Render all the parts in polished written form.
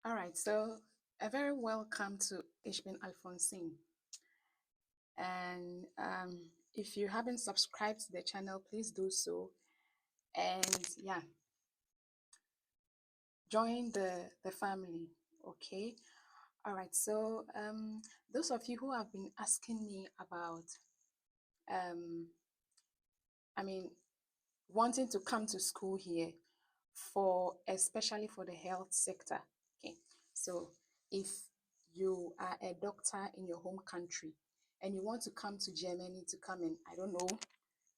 All right, so a very welcome to Ich bin Alphonsine. And if you haven't subscribed to the channel, please do so. And yeah, join the family, okay? All right, so those of you who have been asking me about, um, I mean, wanting to come to school here for especially for the health sector, okay? So if you are a doctor in your home country and you want to come to Germany to come in, I don't know,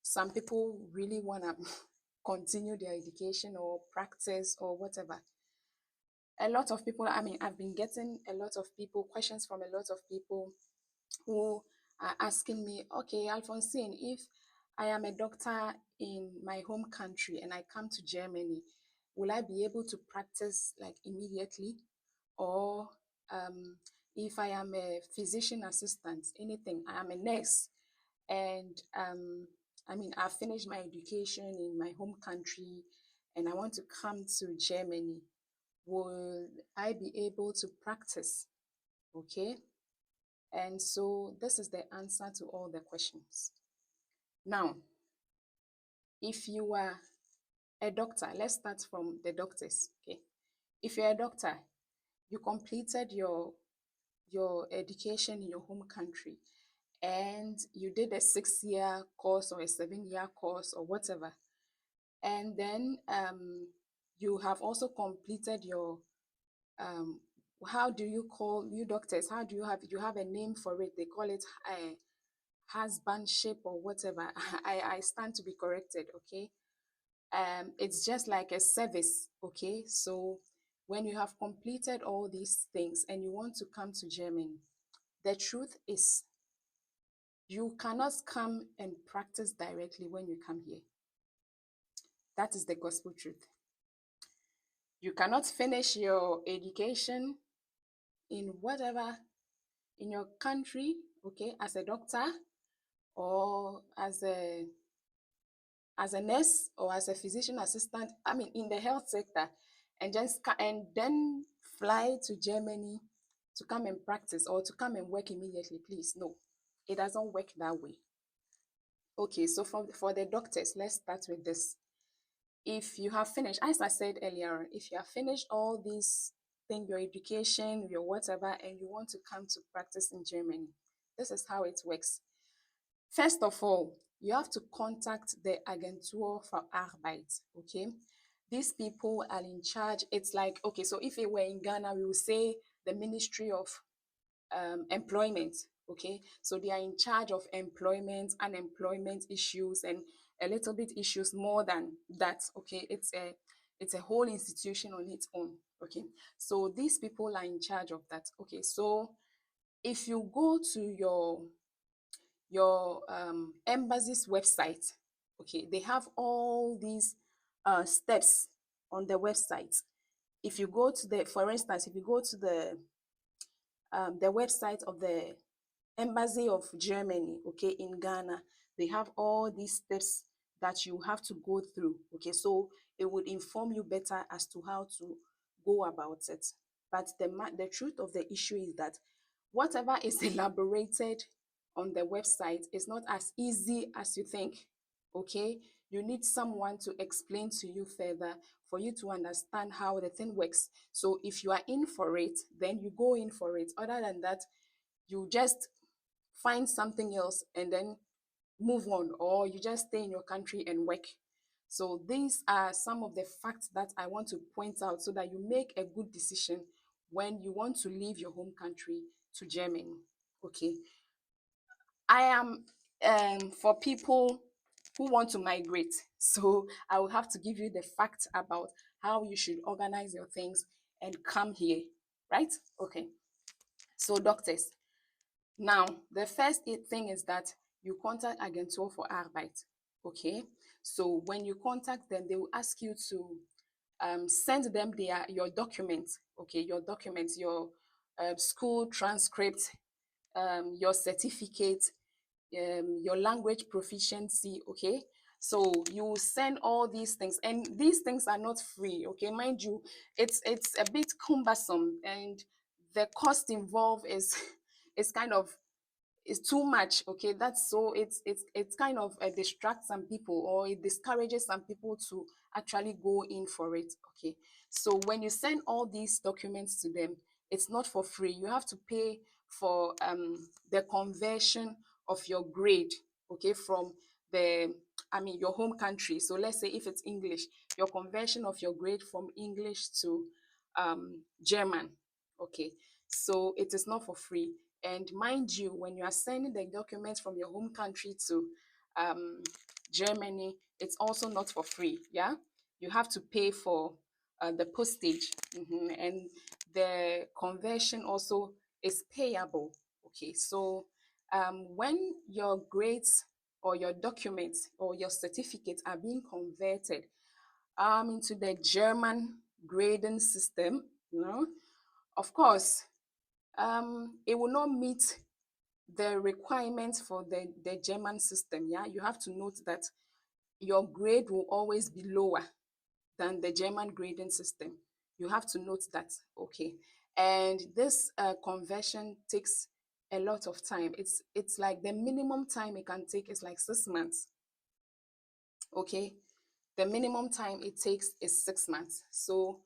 some people really want to continue their education or practice or whatever. A lot of people, I've been getting a lot of people, questions from a lot of people who are asking me, okay, Alphonsine, if I am a doctor in my home country and I come to Germany, will I be able to practice like immediately? Or um, if I am a physician assistant, anything, I am a nurse, and I finished my education in my home country and I want to come to Germany, will I be able to practice? Okay. And so this is the answer to all the questions. Now, if you are a doctor, let's start from the doctors. Okay. If you're a doctor, you completed your education in your home country and you did a 6-year course or a 7-year course or whatever, and then you have also completed your um, how do you call you doctors, how do you have a name for it, they call it husbandship or whatever. I stand to be corrected, okay. It's just like a service, okay. So when you have completed all these things and you want to come to Germany, the truth is you cannot come and practice directly when you come here. That is the gospel truth. You cannot finish your education in whatever in your country, okay, as a doctor or as a nurse or as a physician assistant, in the health sector, and and then fly to Germany to come and practice or to come and work immediately. Please, no, it doesn't work that way. Okay, so for the doctors, let's start with this. If you have finished, as I said earlier, if you have finished all these things, your education, your whatever, and you want to come to practice in Germany, this is how it works. First of all, you have to contact the Agentur für Arbeit, okay? These people are in charge. It's like, okay, so if it were in Ghana, we would say the Ministry of Employment, okay? So they are in charge of employment, unemployment issues, and a little bit issues more than that, okay? It's a whole institution on its own, okay? So these people are in charge of that, okay? So if you go to your embassy's website, okay, they have all these steps on the website. If you go to for instance, if you go to the website of the Embassy of Germany, okay, in Ghana, they have all these steps that you have to go through, okay, so it would inform you better as to how to go about it. But the truth of the issue is that whatever is elaborated on the website is not as easy as you think, okay. You need someone to explain to you further for you to understand how the thing works. So if you are in for it, then you go in for it. Other than that, you just find something else and then move on, or you just stay in your country and work. So these are some of the facts that I want to point out so that you make a good decision when you want to leave your home country to Germany. Okay. I am for people who want to migrate. So I will have to give you the facts about how you should organize your things and come here, right? Okay. So doctors, now, the first thing is that you contact Agentur für Arbeit, okay? So when you contact them, they will ask you to send them your documents, okay? Your documents, your school transcript, your certificate, your language proficiency, okay? So you send all these things, and these things are not free. Okay, mind you, it's a bit cumbersome, and the cost involved is is kind of is too much. Okay, that's so it's kind of distracts some people, or it discourages some people to actually go in for it. Okay, so when you send all these documents to them, it's not for free. You have to pay for the conversion of your grade, okay, from the your home country. So let's say if it's English, your conversion of your grade from English to German. Okay, so it is not for free. And mind you, when you are sending the documents from your home country to um, Germany, it's also not for free. Yeah, you have to pay for the postage, and the conversion also is payable. Okay, so when your grades or your documents or your certificates are being converted into the German grading system, of course, it will not meet the requirements for the German system. Yeah, you have to note that your grade will always be lower than the German grading system. You have to note that, okay. And this conversion takes a lot of time. It's like the minimum time it can take is like 6 months. Okay, the minimum time it takes is 6 months. So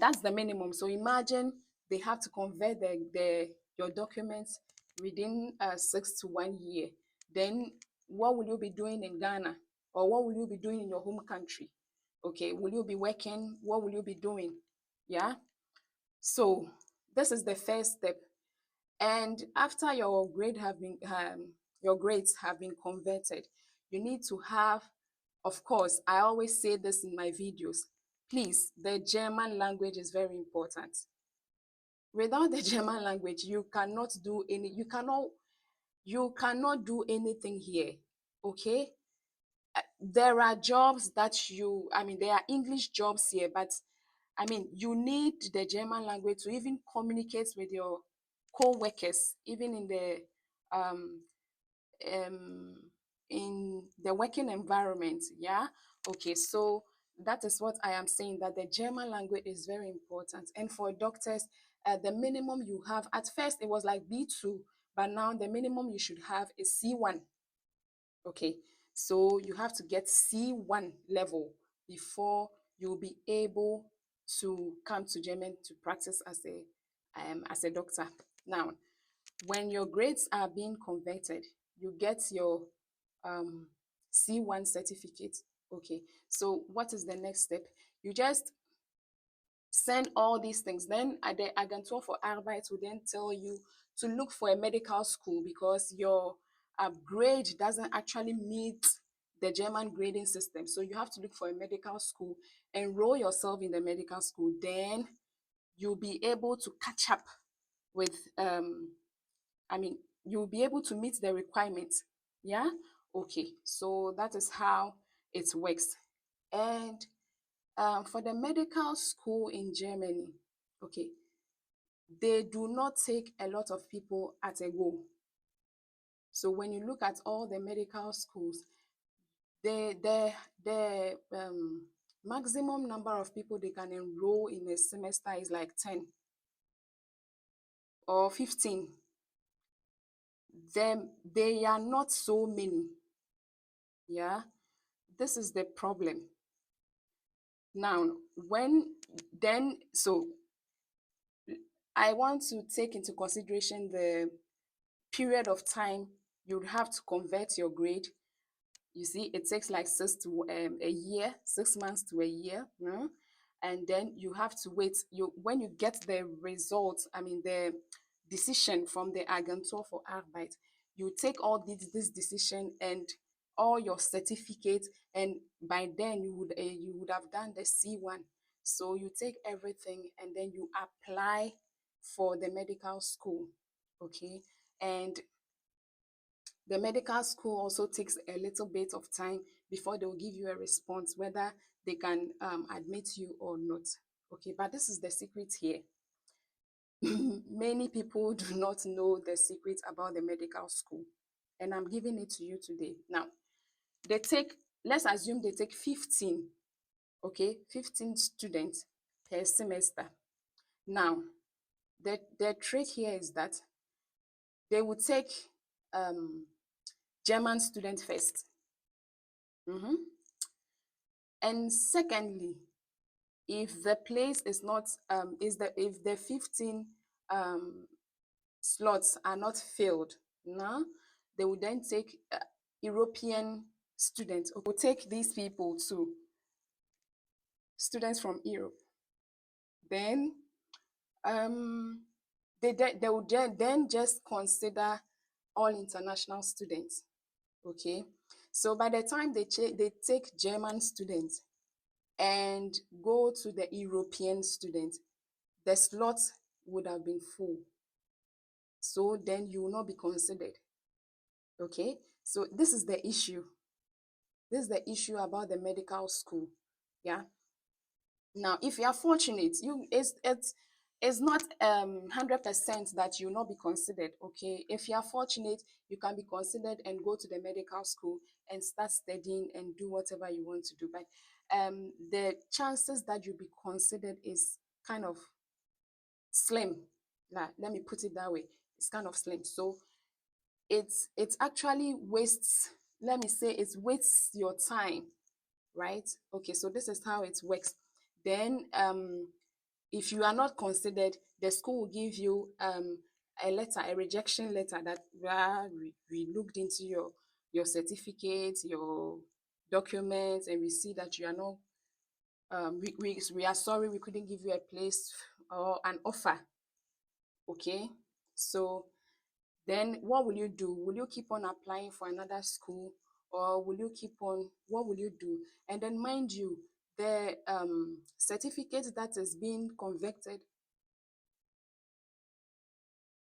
that's the minimum. So imagine they have to convert the your documents within 6 to 1 year. Then what will you be doing in Ghana, or what will you be doing in your home country? Okay, will you be working? What will you be doing? Yeah. So this is the first step. And after your grades have been converted, you need to have, of course, I always say this in my videos, please, the German language is very important. Without the German language, you cannot do anything here. Okay? There are jobs that there are English jobs here, but you need the German language to even communicate with your co-workers, even um, um, in the working environment. Yeah. Okay. So that is what I am saying, that the German language is very important. And for doctors, the minimum you have, at first it was like B2, but now the minimum you should have is C1. Okay. So you have to get C1 level before you'll be able to come to Germany to practice as a doctor. Now, when your grades are being converted, you get your um, C1 certificate. Okay, so what is the next step? You just send all these things. Then at the Agentur for Arbeit will then tell you to look for a medical school, because your grade doesn't actually meet the German grading system. So you have to look for a medical school, enroll yourself in the medical school. Then you'll be able to catch up with you'll be able to meet the requirements. Yeah. Okay, so that is how it works. And for the medical school in Germany, okay, they do not take a lot of people at a go. So when you look at all the medical schools, the maximum number of people they can enroll in a semester is like 10 or 15. Them They are not so many. Yeah, this is the problem. Now, when then so I want to take into consideration the period of time you'd have to convert your grade. You see, it takes like a year, 6 months to a year. And then you have to wait. When you get the results, the decision from the Agentur for Arbeit, you take all this decision and all your certificates, and by then you would have done the C1. So you take everything and then you apply for the medical school. Okay, and the medical school also takes a little bit of time before they will give you a response whether they can admit you or not. Okay, but this is the secret here. Many people do not know the secret about the medical school, and I'm giving it to you today. Now, they take let's assume they take 15, okay, 15 students per semester. Now, the trick here is that they would take um, German students first. Mhm. And secondly, if the place is not if the 15 um, slots are not filled, now they will then take European students, or will take these people to students from Europe. Then um, they would then just consider all international students. Okay, so by the time they take German students and go to the European students, the slot would have been full. So then you will not be considered. Okay, so this is the issue. This is the issue about the medical school. Yeah. Now, if you are fortunate, it's not 100% that you'll not be considered. Okay, if you are fortunate, you can be considered and go to the medical school and start studying and do whatever you want to do. But the chances that you'll be considered is kind of slim. Nah, let me put it that way. It's kind of slim. So it's actually wastes, let me say, it wastes your time, right? Okay, so this is how it works. Then if you are not considered, the school will give you a letter, a rejection letter, that we looked into your certificates, your documents, and we see that you are not we are sorry we couldn't give you a place or an offer. Okay, so then what will you do? Will you keep on applying for another school, or will you keep on, what will you do? And then mind you, the certificate that is being converted